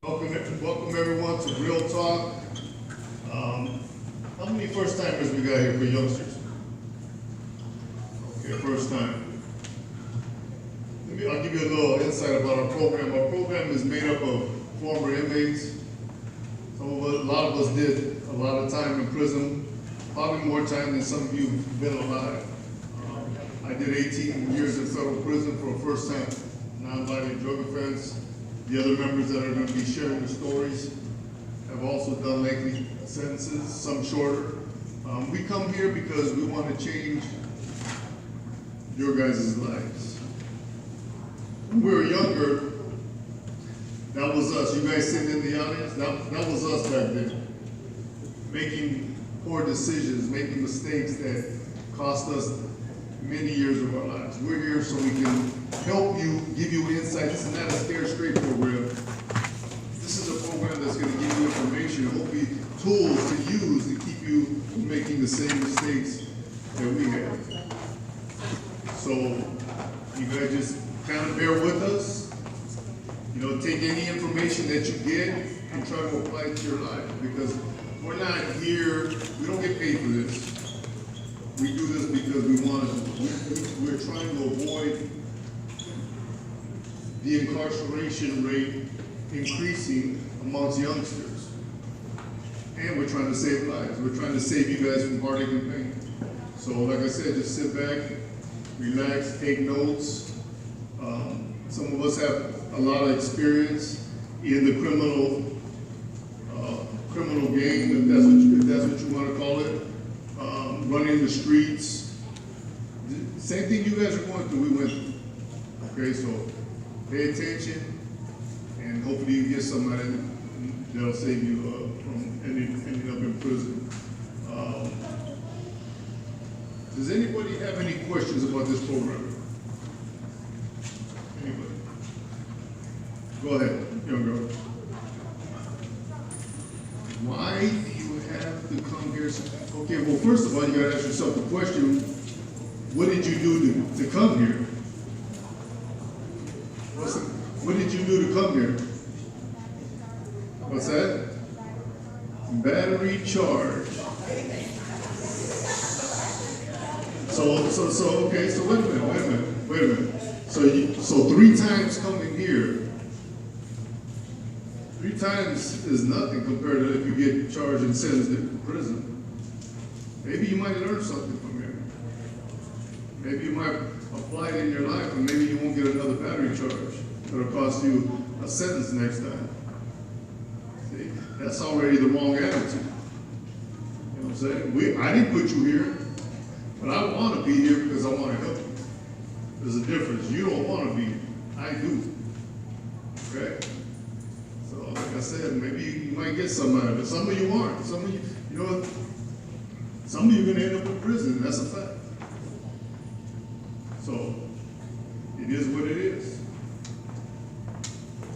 Welcome everyone to Real Talk. How many first timers we got here for youngsters? Okay, first time. I'll give you a little insight about our program. Our program is made up of former inmates. A lot of us did a lot of time in prison, probably more time than some of you have been alive. I did 18 years in federal prison for a first time non-violent drug offense. The other members that are going to be sharing their stories have also done lengthy sentences, some shorter. We come here because we want to change your guys' lives. When we were younger, that was us. You guys sitting in the audience, that was us back then. Making poor decisions, making mistakes that cost us many years of our lives. We're here so we can help you, give you insight. This is not a scare straight program. This is a program that's going to give you information, hopefully tools to use to keep you from making the same mistakes that we have. So you guys just kind of bear with us. You know, take any information that you get and try to apply it to your life, because we're not here, we don't get paid for this. We do this because we're trying to avoid the incarceration rate increasing amongst youngsters. And we're trying to save lives. We're trying to save you guys from heartache and pain. So like I said, just sit back, relax, take notes. Some of us have a lot of experience in the criminal game, if that's what you want to call it. Running the streets. Same thing you guys are going through, we went through. Okay, so pay attention, and hopefully you get somebody that'll save you from ending up in prison. Does anybody have any questions about this program? Anybody? Go ahead, young girl. Why do you have to come here? Okay, well, first of all, you gotta ask yourself the question, what did you do to come here? What did you do to come here? What's that? Battery charge. Okay, so wait a minute. So 3 times coming here, 3 times is nothing compared to if you get charged and sentenced to prison. Maybe you might learn something from here. Maybe you might apply it in your life, and maybe you won't get another battery charge that'll cost you a sentence next time. See, that's already the wrong attitude. You know what I'm saying? I didn't put you here, but I want to be here because I want to help you. There's a difference. You don't want to be here. I do. Okay? So, like I said, maybe you might get some out of it. Some of you aren't. Some of you, you know what? Some of you are going to end up in prison. That's a fact. So, it is what it is.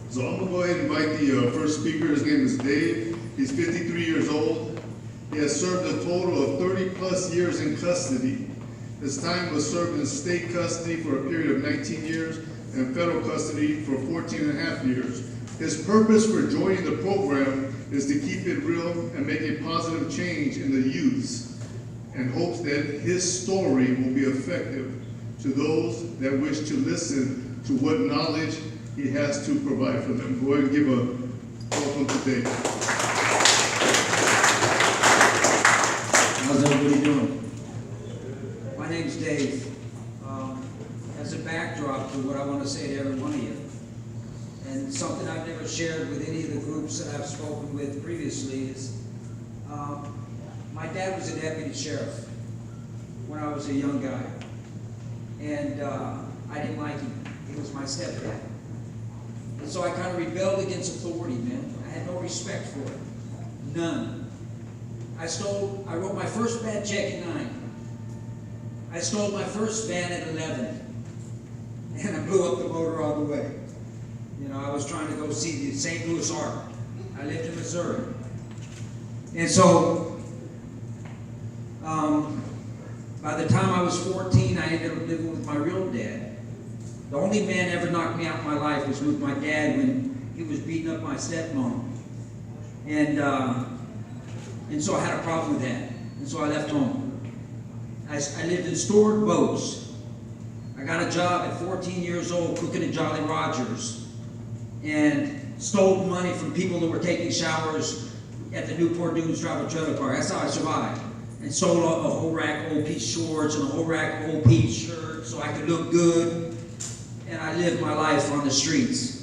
So I'm going to go ahead and invite the first speaker. His name is Dave. He's 53 years old. He has served a total of 30 plus years in custody. His time was served in state custody for a period of 19 years and federal custody for 14 and a half years. His purpose for joining the program is to keep it real and make a positive change in the youth, and hopes that his story will be effective to those that wish to listen to what knowledge he has to provide for them. Go ahead and give a welcome to Dave. How's everybody doing? My name's Dave. As a backdrop to what I want to say to every one of you, and something I've never shared with any of the groups that I've spoken with previously is, my dad was a deputy sheriff when I was a young guy, and I didn't like him. He was my stepdad. And so I kind of rebelled against authority, man. I had no respect for it. None. I wrote my first bad check at 9. I stole my first van at 11. And I blew up the motor all the way. You know, I was trying to go see the St. Louis Ark. I lived in Missouri. And so, by the time I was 14, I ended up living with my real dad. The only man ever knocked me out in my life was with my dad when he was beating up my stepmom. And so I had a problem with that. And so I left home. I lived in stored boats. I got a job at 14 years old cooking at Jolly Rogers and stole money from people that were taking showers at the Newport Dunes Travel Trailer Park. That's how I survived. And sold a whole rack of OP shorts and a whole rack of OP shirts so I could look good. And I lived my life on the streets.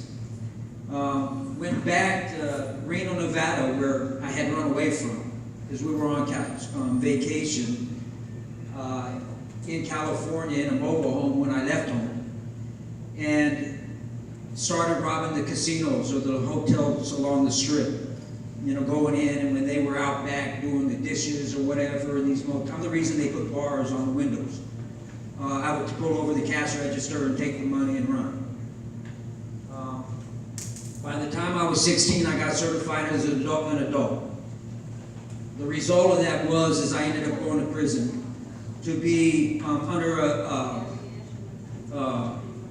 Went back to Reno, Nevada, where I had run away from, because we were on vacation in California in a mobile home when I left home, and started robbing the casinos or the hotels along the strip. You know, going in, and when they were out back doing the dishes or whatever in these motels, I'm the reason they put bars on the windows. I would pull over the cash register and take the money and run. By the time I was 16, I got certified as an adult. The result of that is I ended up going to prison to be under a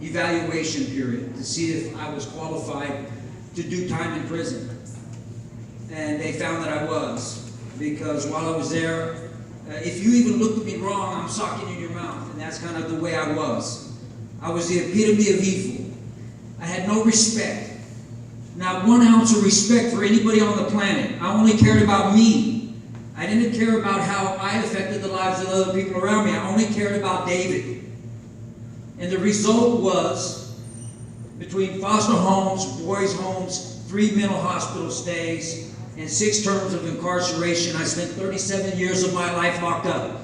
evaluation period to see if I was qualified to do time in prison. And they found that I was, because while I was there, if you even looked at me wrong, I'm socking you in your mouth. And that's kind of the way I was. I was the epitome of evil. I had no respect. Not 1 ounce of respect for anybody on the planet. I only cared about me. I didn't care about how I affected the lives of other people around me. I only cared about David. And the result was, between foster homes, boys' homes, 3 mental hospital stays, and 6 terms of incarceration, I spent 37 years of my life locked up.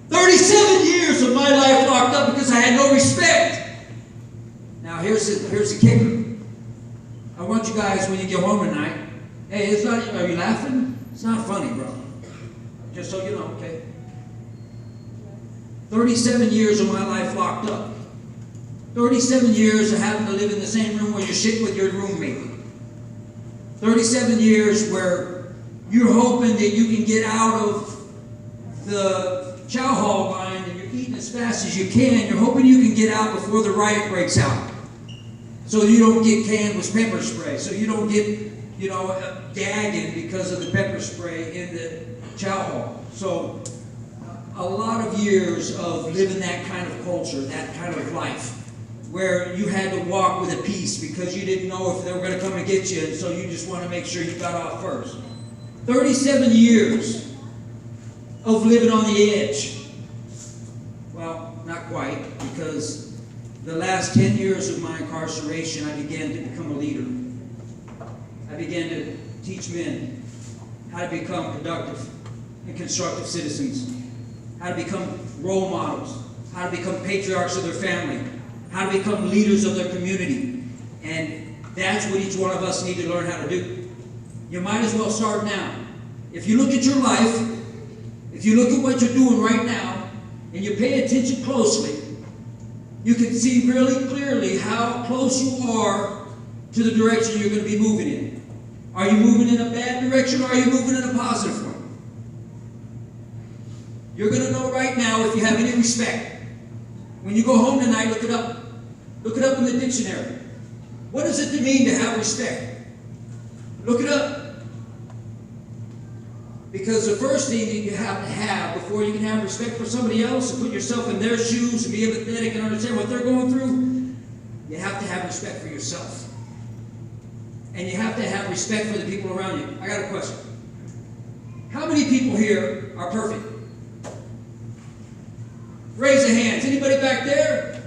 37 years of my life locked up because I had no respect. Now here's the kicker. I want you guys, when you get home tonight, hey, it's not, are you laughing? It's not funny, bro. Just so you know, okay? 37 years of my life locked up. 37 years of having to live in the same room where you're shit with your roommate. 37 years where you're hoping that you can get out of the chow hall line and you're eating as fast as you can. You're hoping you can get out before the riot breaks out. So you don't get canned with pepper spray. So you don't get, gagging because of the pepper spray in the chow hall. So a lot of years of living that kind of culture, that kind of life, where you had to walk with a peace because you didn't know if they were going to come and get you, and so you just want to make sure you got off first. 37 years of living on the edge. Well, not quite, because the last 10 years of my incarceration, I began to become a leader. I began to teach men how to become productive and constructive citizens, how to become role models, how to become patriarchs of their family, how to become leaders of their community. And that's what each one of us need to learn how to do. You might as well start now. If you look at your life, if you look at what you're doing right now, and you pay attention closely, you can see really clearly how close you are to the direction you're going to be moving in. Are you moving in a bad direction, or are you moving in a positive one? You're going to know right now if you have any respect. When you go home tonight, look it up. Look it up in the dictionary. What does it mean to have respect? Look it up. Because the first thing that you have to have before you can have respect for somebody else and put yourself in their shoes and be empathetic and understand what they're going through, you have to have respect for yourself. And you have to have respect for the people around you. I got a question. How many people here are perfect? Raise your hands. Anybody back there?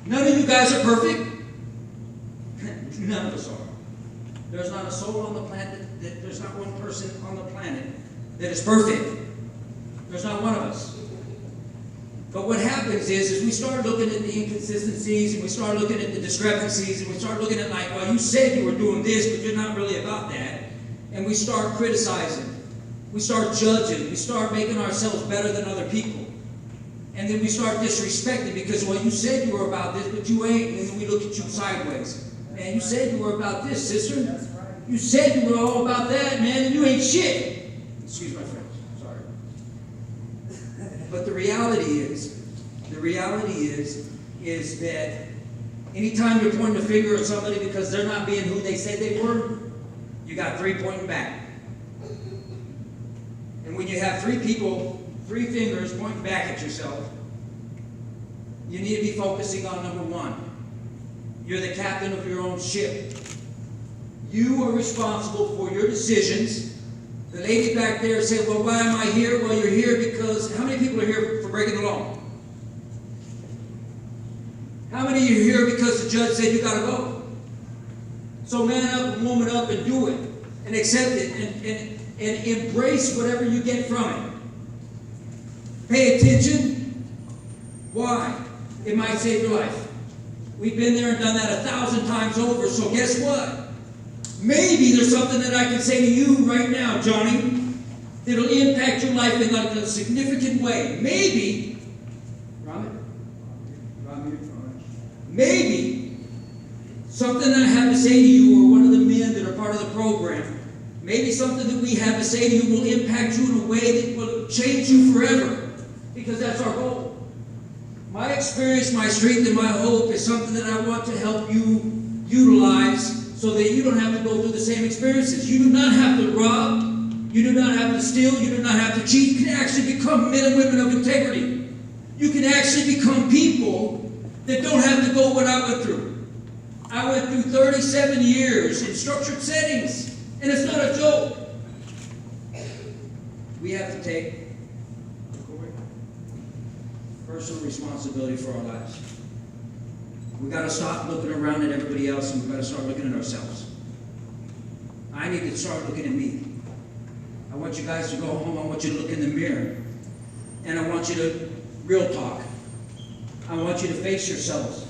None of you guys are perfect? None of us are. There's not a soul on the planet, there's not one person on the planet that is perfect. There's not one of us. But what happens is we start looking at the inconsistencies, and we start looking at the discrepancies, and we start looking at like, well, you said you were doing this, but you're not really about that. And we start criticizing. We start judging. We start making ourselves better than other people. And then we start disrespecting because, well, you said you were about this, but you ain't. And then we look at you sideways. Man, you said you were about this, sister. That's right. You said you were all about that, man, and you ain't shit. Excuse my French. Sorry. But the reality is, is that anytime you're pointing a finger at somebody because they're not being who they said they were, you got 3 pointing back. And when you have 3 people, 3 fingers pointing back at yourself, you need to be focusing on number 1. You're the captain of your own ship. You are responsible for your decisions. The lady back there said, well, why am I here? Well, you're here because, how many people are here for breaking the law? How many of you are here because the judge said you gotta go? So man up and woman up and do it. And accept it and embrace whatever you get from it. Pay attention. Why? It might save your life. We've been there and done that 1,000 times over, so guess what? Maybe there's something that I can say to you right now, Johnny, that'll impact your life in like a significant way. Maybe, maybe something I have to say to you, or one of the men that are part of the program, maybe something that we have to say to you will impact you in a way that will change you forever, because that's our goal. My experience, my strength, and my hope is something that I want to help you utilize so that you don't have to go through the same experiences. You do not have to rob. You do not have to steal. You do not have to cheat. You can actually become men and women of integrity. You can actually become people that don't have to go what I went through. I went through 37 years in structured settings, and it's not a joke. We have to take personal responsibility for our lives. We got to stop looking around at everybody else, and we've got to start looking at ourselves. I need to start looking at me. I want you guys to go home. I want you to look in the mirror. And I want you to real talk. I want you to face yourselves.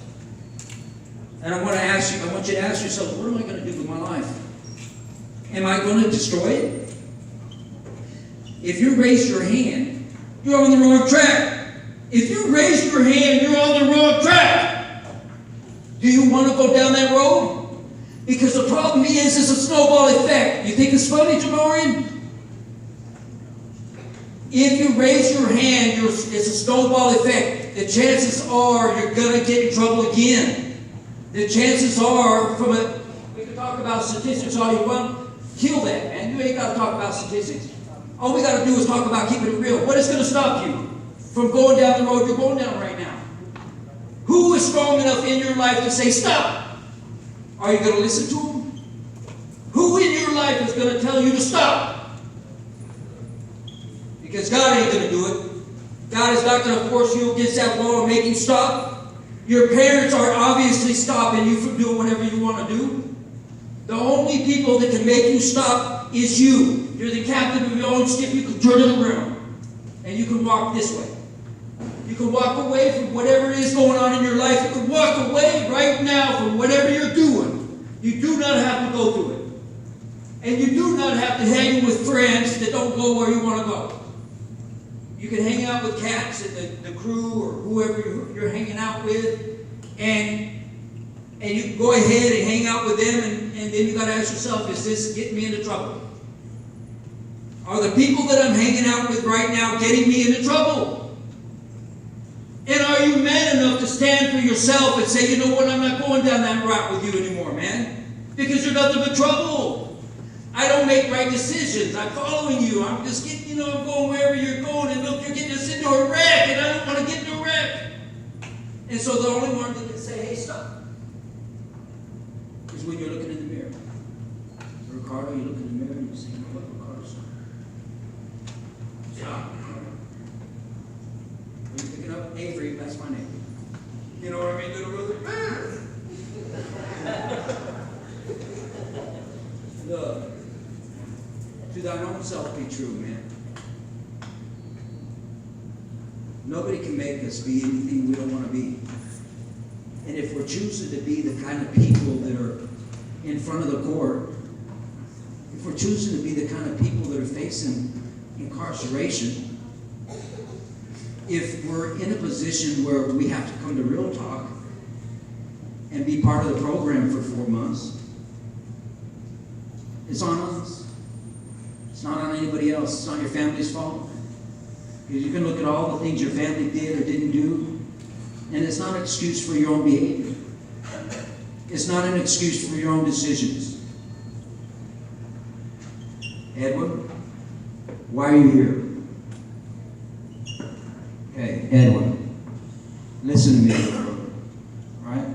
And I want you to ask yourself, what am I going to do with my life? Am I going to destroy it? If you raise your hand, you're on the wrong track. If you raise your hand, you're on the wrong track. Do you want to go down that road? Because the problem is, it's a snowball effect. You think it's funny, Jamorian? If you raise your hand, it's a snowball effect. The chances are you're going to get in trouble again. The chances are, we can talk about statistics all you want. Kill that, man. You ain't got to talk about statistics. All we got to do is talk about keeping it real. What is going to stop you from going down the road you're going down right now? Who is strong enough in your life to say, stop? Are you going to listen to him? Who in your life is going to tell you to stop? Because God ain't going to do it. God is not going to force you against that wall and make you stop. Your parents are obviously stopping you from doing whatever you want to do. The only people that can make you stop is you. You're the captain of your own ship. You can turn it around. And you can walk this way. You can walk away from whatever is going on in your life. You can walk away right now from whatever you're doing. You do not have to go through it. And you do not have to hang with friends that don't go where you want to go. You can hang out with cats and the crew or whoever you're hanging out with, and you can go ahead and hang out with them, and then you got to ask yourself, is this getting me into trouble? Are the people that I'm hanging out with right now getting me into trouble? And are you man enough to stand for yourself and say, you know what, I'm not going down that route with you anymore, man? Because you're nothing but trouble. I don't make right decisions. I'm following you. I'm just getting, I'm going wherever you're going, and look, you're getting us into a wreck, and I don't want to get into a wreck. And so the only one that can say, hey, stop, is when you're looking in the mirror. Ricardo, you look in the mirror and you say, you know what, Ricardo, stop. Stop. When you pick it up, Avery, that's my name. You know what I mean, little brother? Look, to thine own self be true, man. Nobody can make us be anything we don't want to be. And if we're choosing to be the kind of people that are in front of the court, if we're choosing to be the kind of people that are facing incarceration, if we're in a position where we have to come to Real Talk and be part of the program for 4 months, it's on us. It's not on anybody else. It's not your family's fault. Because you can look at all the things your family did or didn't do, And it's not an excuse for your own behavior. It's not an excuse for your own decisions. Edwin, why are you here? Okay, Edwin, listen to me, right?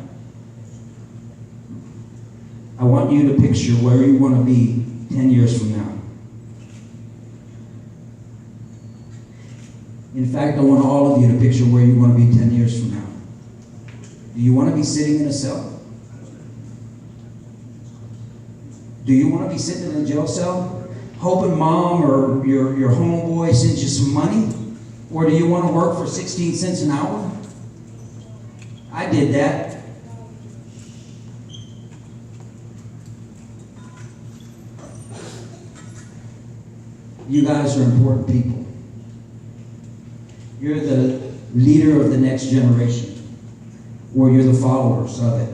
I want you to picture where you want to be 10 years from now. In fact, I want all of you to picture where you want to be 10 years from now. Do you want to be sitting in a cell? Do you want to be sitting in a jail cell, hoping mom or your homeboy sends you some money? Or do you want to work for 16 cents an hour? I did that. You guys are important people. You're the leader of the next generation, or you're the followers of it.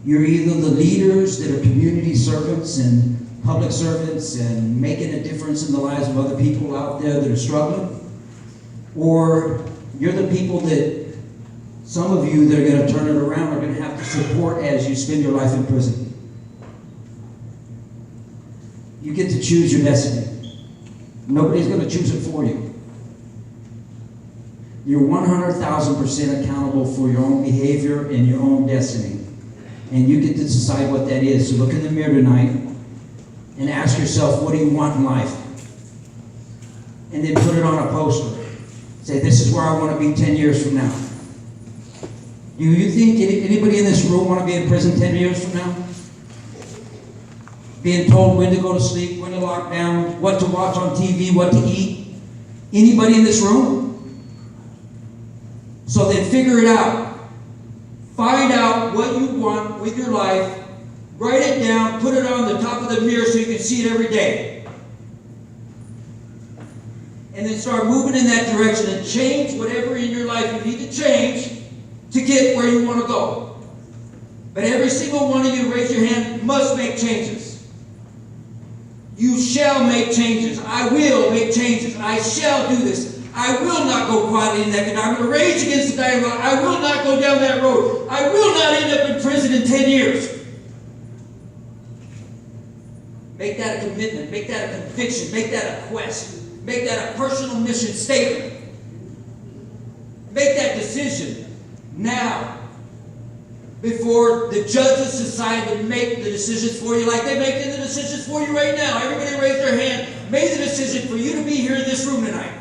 You're either the leaders that are community servants and public servants and making a difference in the lives of other people out there that are struggling, or you're the people that some of you that are going to turn it around are going to have to support as you spend your life in prison. You get to choose your destiny. Nobody's going to choose it for you. You're 100,000% accountable for your own behavior and your own destiny. And you get to decide what that is. So look in the mirror tonight and ask yourself, what do you want in life? And then put it on a poster. Say, this is where I want to be 10 years from now. Do you think anybody in this room want to be in prison 10 years from now? Being told when to go to sleep, when to lock down, what to watch on TV, what to eat? Anybody in this room? So then figure it out. Find out what you want with your life. Write it down. Put it on the top of the mirror so you can see it every day. And then start moving in that direction and change whatever in your life you need to change to get where you want to go. But every single one of you, raise your hand, must make changes. You shall make changes. I will make changes. I shall do this. I will not go quietly in that condition. I'm going to rage against the dialogue. I will not go down that road. I will not end up in prison in 10 years. Make that a commitment. Make that a conviction. Make that a quest. Make that a personal mission statement. Make that decision now, before the judges decide to make the decisions for you like they're making the decisions for you right now. Everybody raise their hand. Made the decision for you to be here in this room tonight.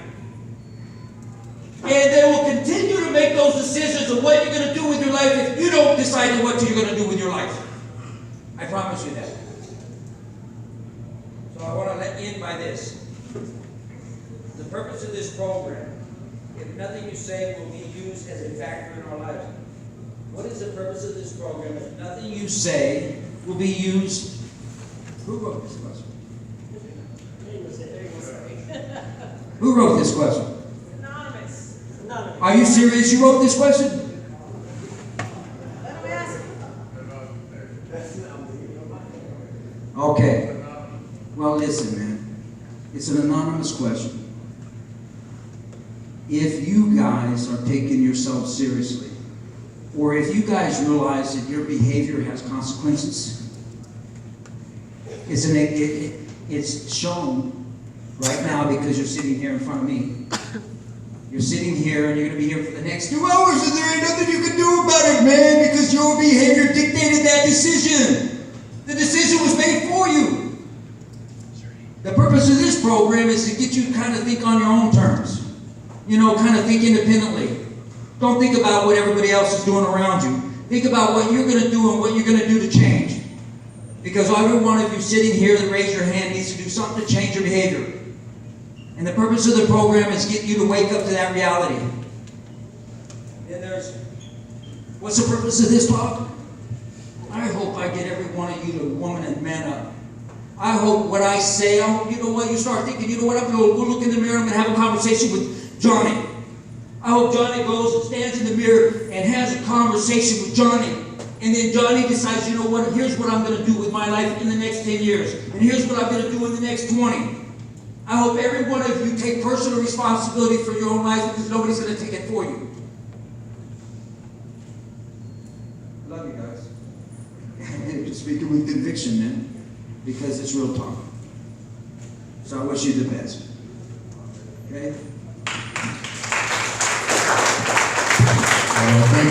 And they will continue to make those decisions of what you're going to do with your life if you don't decide what you're going to do with your life. I promise you that. So I want to end by this. The purpose of this program, if nothing you say will be used as a factor in our lives. What is the purpose of this program if nothing you say will be used? Who wrote this question? Who wrote this question? Anonymous. Are you serious? You wrote this question? Let me ask you. Okay. Well, listen, man. It's an anonymous question. If you guys are taking yourself seriously, or if you guys realize that your behavior has consequences, it's shown right now because you're sitting here in front of me. You're sitting here and you're going to be here for the next 2 hours and there ain't nothing you can do about it, man, because your behavior dictated that decision. The decision was made for you. The purpose of this program is to get you to kind of think on your own terms. You know, kind of think independently. Don't think about what everybody else is doing around you. Think about what you're going to do and what you're going to do to change. Because every one of you sitting here that raised your hand needs to do something to change your behavior. And the purpose of the program is to get you to wake up to that reality. And what's the purpose of this talk? I hope I get every one of you to woman and man up. I hope what I say, I hope, you know what, you start thinking, you know what, I'm going to go look in the mirror, I'm going to have a conversation with Johnny. I hope Johnny goes and stands in the mirror and has a conversation with Johnny. And then Johnny decides, you know what, here's what I'm going to do with my life in the next 10 years. And here's what I'm going to do in the next 20. I hope every one of you take personal responsibility for your own life because nobody's going to take it for you. Love you guys. Speaking with conviction, man, because it's real talk. So I wish you the best. Okay? Thank